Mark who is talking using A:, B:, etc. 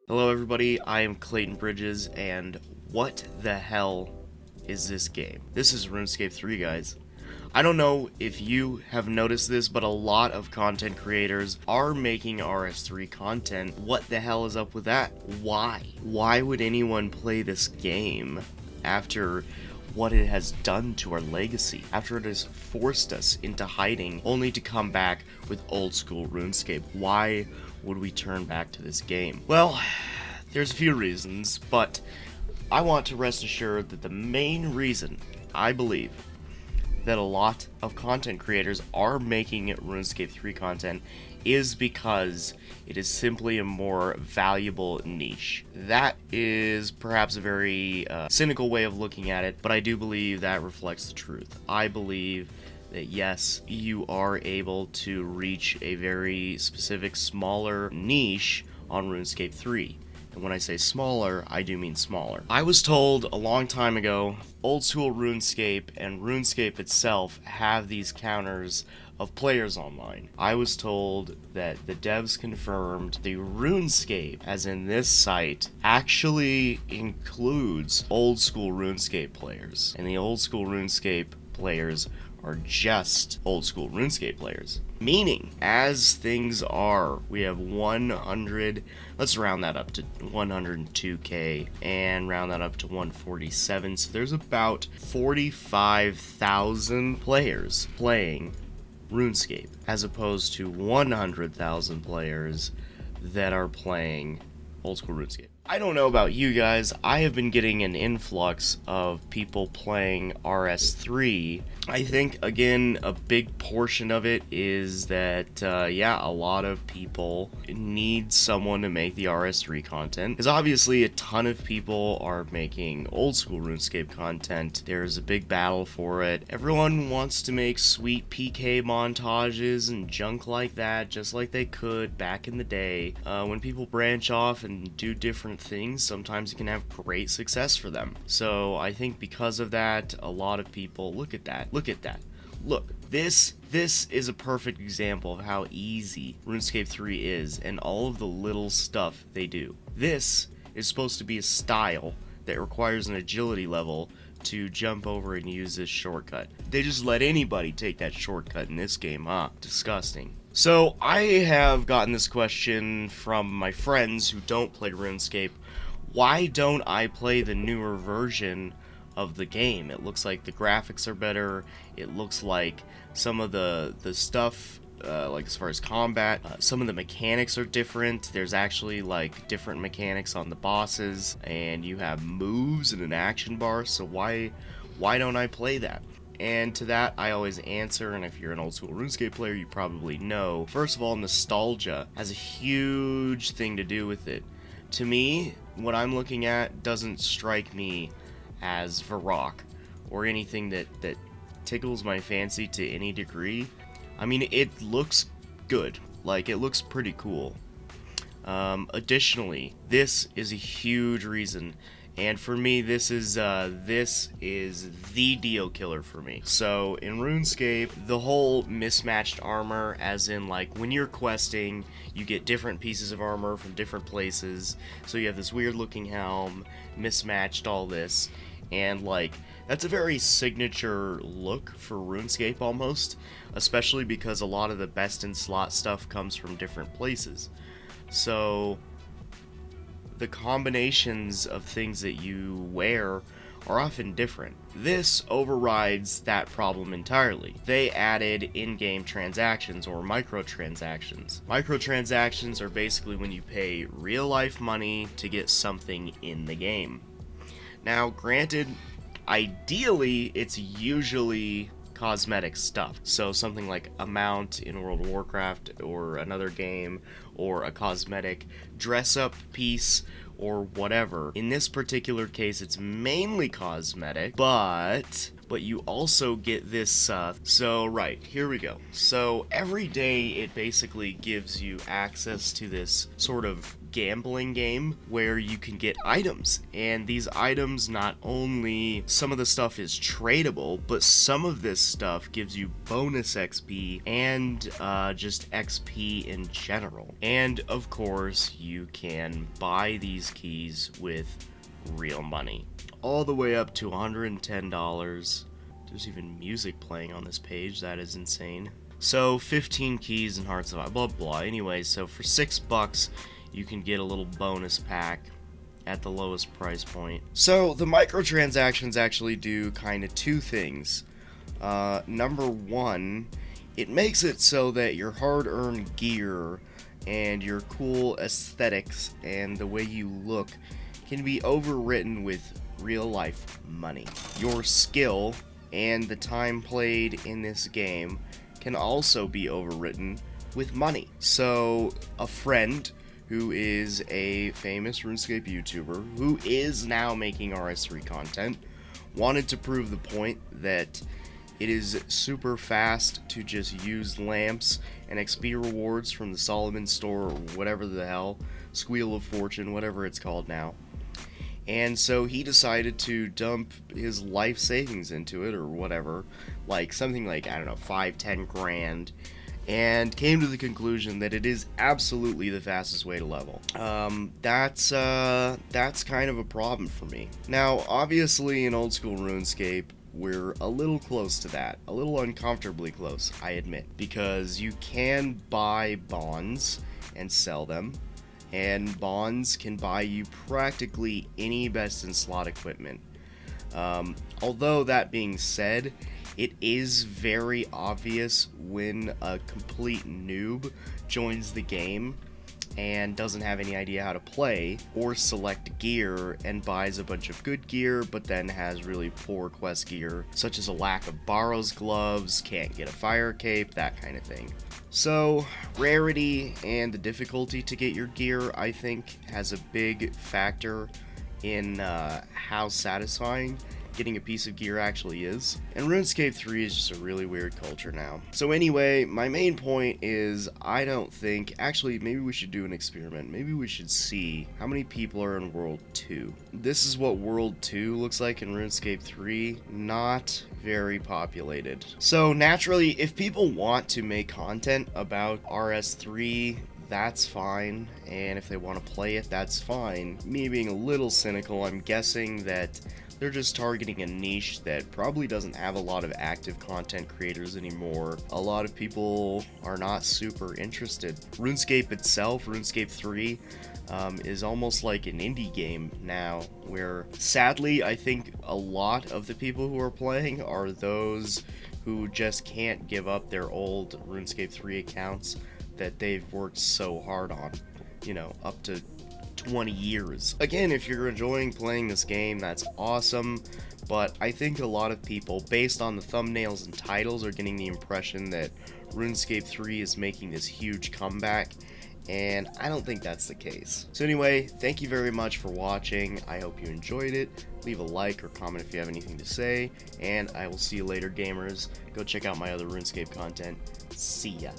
A: Hello everybody, I am Clayton Bridges, and what the hell is this game? This is RuneScape 3, guys. I don't know if you have noticed this, but a lot of content creators are making RS3 content. What the hell is up with that? Why? Why would anyone play this game after what it has done to our legacy, after it has forced us into hiding only to come back with old school RuneScape? Why would we turn back to this game? Well, there's a few reasons, but I want to rest assured that the main reason I believe that a lot of content creators are making RuneScape 3 content is because it is simply a more valuable niche. That is perhaps a very cynical way of looking at it, but I do believe that reflects the truth. I believe that yes, you are able to reach a very specific, smaller niche on RuneScape 3. And when I say smaller, I do mean smaller. I was told a long time ago, old school RuneScape and RuneScape itself have these counters of players online. I was told that the devs confirmed the RuneScape, as in this site, actually includes old school RuneScape players. And the old school RuneScape players are just old school RuneScape players. Meaning, as things are, we have 100, let's round that up to 102k and round that up to 147. So there's about 45,000 players playing RuneScape, as opposed to 100,000 players that are playing old school RuneScape. I don't know about you guys, I have been getting an influx of people playing RS3. I think, again, a big portion of it is that, yeah, a lot of people need someone to make the RS3 content. Because obviously a ton of people are making old school RuneScape content. There's a big battle for it. Everyone wants to make sweet PK montages and junk like that, just like they could back in the day. When people branch off and do different things, sometimes it can have great success for them. So I think because of that, a lot of people look at that. Look, this is a perfect example of how easy RuneScape 3 is and all of the little stuff they do. This is supposed to be a style that requires an agility level to jump over and use this shortcut. They just let anybody take that shortcut in this game, huh? Disgusting. So I have gotten this question from my friends who don't play RuneScape. Why don't I play the newer version of the game? It looks like the graphics are better. It looks like some of the stuff, like as far as combat, some of the mechanics are different. There's actually like different mechanics on the bosses, and you have moves and an action bar. So why don't I play that? And to that, I always answer, and if you're an old school RuneScape player, you probably know. First of all, nostalgia has a huge thing to do with it. To me, what I'm looking at doesn't strike me as Varrock or anything that tickles my fancy to any degree. I mean, it looks good. Like, it looks pretty cool. Additionally, this is a huge reason, and for me, this is the deal killer for me. So in RuneScape, the whole mismatched armor, as in like when you're questing, you get different pieces of armor from different places. So you have this weird looking helm, mismatched all this, and like that's a very signature look for RuneScape almost, especially because a lot of the best in slot stuff comes from different places. So the combinations of things that you wear are often different. This overrides that problem entirely. They added in-game transactions or microtransactions. Microtransactions are basically when you pay real-life money to get something in the game. Now, granted, ideally, it's usually cosmetic stuff. So something like a mount in World of Warcraft or another game, or a cosmetic dress-up piece or whatever. In this particular case, it's mainly cosmetic, but but you also get this, so right, here we go. So every day it basically gives you access to this sort of gambling game where you can get items, and these items, not only some of the stuff is tradable, but some of this stuff gives you bonus XP and just XP in general. And of course you can buy these keys with real money, all the way up to $110. There's even music playing on this page. That is insane. So 15 keys and hearts of blah blah. Anyway, so for $6 you can get a little bonus pack at the lowest price point. So the microtransactions actually do kind of two things. Number one, it makes it so that your hard-earned gear and your cool aesthetics and the way you look can be overwritten with real-life money. Your skill and the time played in this game can also be overwritten with money. So a friend who is a famous RuneScape YouTuber, who is now making RS3 content, wanted to prove the point that it is super fast to just use lamps and XP rewards from the Solomon store, or whatever the hell, Squeal of Fortune, whatever it's called now. And so he decided to dump his life savings into it, or whatever, like something like, I don't know, 5-10 grand, and came to the conclusion that it is absolutely the fastest way to level. That's kind of a problem for me. Now, obviously in old school RuneScape, we're a little close to that, a little uncomfortably close, I admit, because you can buy bonds and sell them, and bonds can buy you practically any best in slot equipment. Although that being said, it is very obvious when a complete noob joins the game and doesn't have any idea how to play or select gear and buys a bunch of good gear but then has really poor quest gear, such as a lack of Barrow's gloves, can't get a fire cape, that kind of thing. So rarity and the difficulty to get your gear, I think, has a big factor in how satisfying getting a piece of gear actually is. And RuneScape 3 is just a really weird culture now. So anyway, my main point is, I don't think, actually maybe we should do an experiment. Maybe we should see how many people are in World 2. This is what World 2 looks like in RuneScape 3. Not very populated. So naturally, if people want to make content about RS3, that's fine, and if they want to play it, that's fine. Me being a little cynical, I'm guessing that they're just targeting a niche that probably doesn't have a lot of active content creators anymore. A lot of people are not super interested. RuneScape itself, RuneScape 3, is almost like an indie game now, where sadly I think a lot of the people who are playing are those who just can't give up their old RuneScape 3 accounts that they've worked so hard on, you know, up to 20 years. Again, if you're enjoying playing this game, that's awesome, but I think a lot of people, based on the thumbnails and titles, are getting the impression that RuneScape 3 is making this huge comeback, and I don't think that's the case. So anyway, thank you very much for watching. I hope you enjoyed it. Leave a like or comment if you have anything to say, and I will see you later, gamers. Go check out my other RuneScape content. See ya.